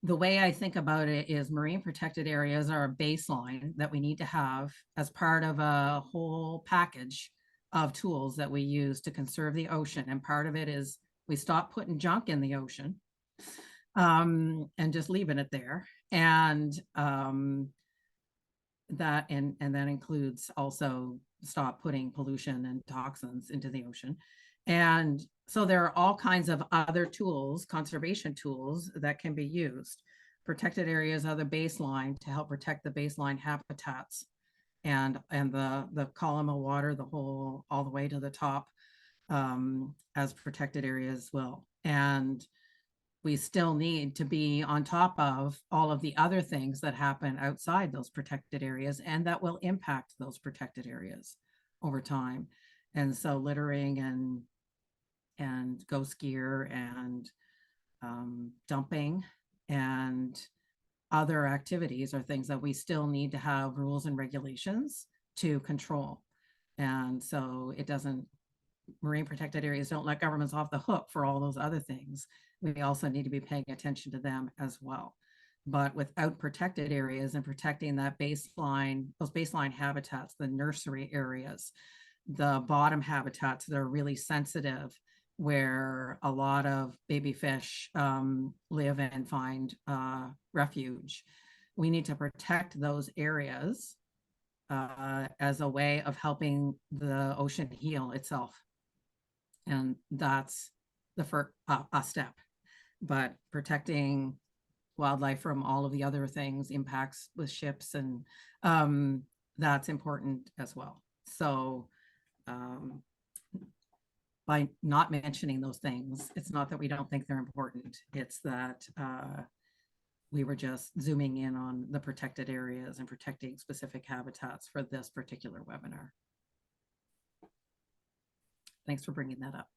the way I think about it is marine protected areas are a baseline that we need to have as part of a whole package of tools that we use to conserve the ocean. And part of it is we stop putting junk in the ocean and just leaving it there. And that includes also stop putting pollution and toxins into the ocean. And so there are all kinds of other tools, conservation tools, that can be used. Protected areas are the baseline to help protect the baseline habitats and the column of water, all the way to the top as protected areas will. And we still need to be on top of all of the other things that happen outside those protected areas and that will impact those protected areas over time. And so littering and ghost gear and dumping and other activities are things that we still need to have rules and regulations to control. And so it doesn't, marine protected areas don't let governments off the hook for all those other things. We also need to be paying attention to them as well. But without protected areas and protecting that baseline, those baseline habitats, the nursery areas, the bottom habitats that are really sensitive, where a lot of baby fish live and find refuge. We need to protect those areas as a way of helping the ocean heal itself. And that's the first step. But protecting wildlife from all of the other things, impacts with ships, and that's important as well. So by not mentioning those things, it's not that we don't think they're important. It's that we were just zooming in on the protected areas and protecting specific habitats for this particular webinar. Thanks for bringing that up.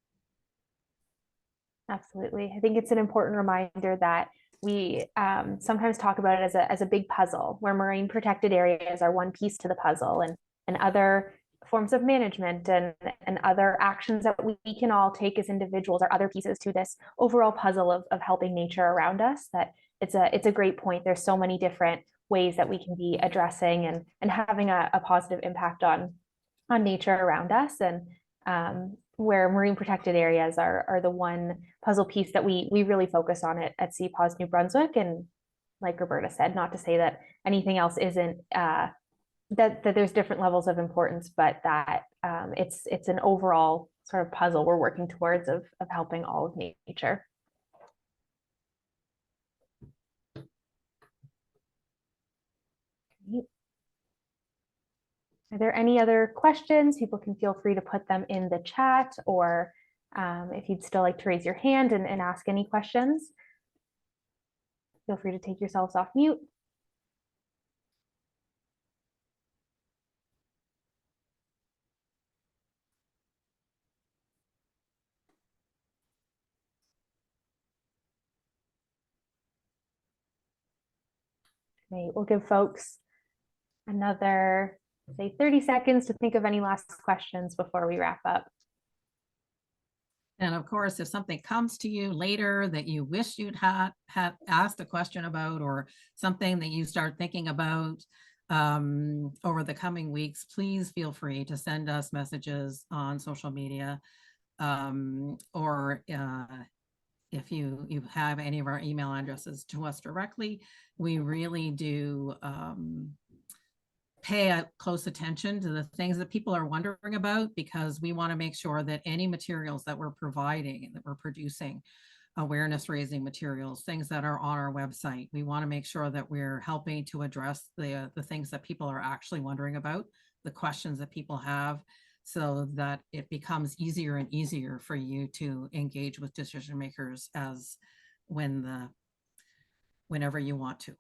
Absolutely. I think it's an important reminder that we sometimes talk about it as a big puzzle, where marine protected areas are one piece to the puzzle, and other forms of management and other actions that we can all take as individuals are other pieces to this overall puzzle of helping nature around us. That it's a great point. There's so many different ways that we can be addressing and having a positive impact on nature around us, and where marine protected areas are the one puzzle piece that we really focus on it at CPAWS New Brunswick. And like Roberta said, not to say that anything else isn't, that there's different levels of importance, but that it's an overall sort of puzzle we're working towards of helping all of nature. Are there any other questions? People can feel free to put them in the chat, or if you'd still like to raise your hand and ask any questions, feel free to take yourselves off mute. Great. We'll give folks another, say, 30 seconds to think of any last questions before we wrap up. And of course, if something comes to you later that you wish you'd had asked a question about, or something that you start thinking about over the coming weeks, please feel free to send us messages on social media, or if you have any of our email addresses to us directly. We really do pay close attention to the things that people are wondering about, because we want to make sure that any materials that we're providing and that we're producing, awareness raising materials, things that are on our website, we want to make sure that we're helping to address the things that people are actually wondering about, the questions that people have, so that it becomes easier and easier for you to engage with decision makers whenever you want to,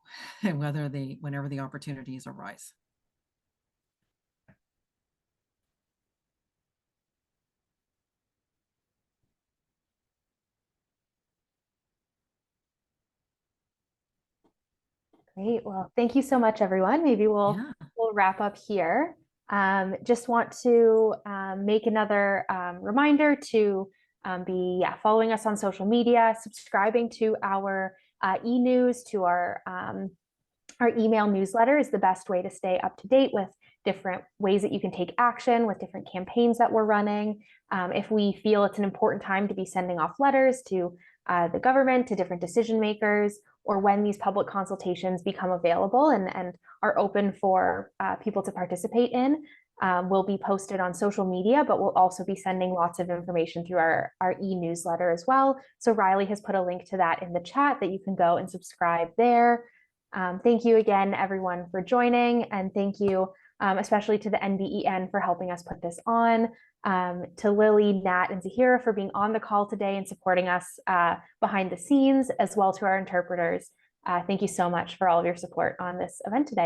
and whenever the opportunities arise. Great. Well, thank you so much, everyone. Maybe we'll wrap up here. Just want to make another reminder to be following us on social media, subscribing to our e-news, to our email newsletter is the best way to stay up to date with different ways that you can take action, with different campaigns that we're running. If we feel it's an important time to be sending off letters to the government, to different decision makers, or when these public consultations become available and are open for people to participate in, will be posted on social media, but we'll also be sending lots of information through our e-newsletter as well. So Riley has put a link to that in the chat that you can go and subscribe there. Thank you again, everyone, for joining, and thank you especially to the NBEN for helping us put this on, to Lily, Nat, and Zahira for being on the call today and supporting us behind the scenes, as well to our interpreters. Thank you so much for all of your support on this event today.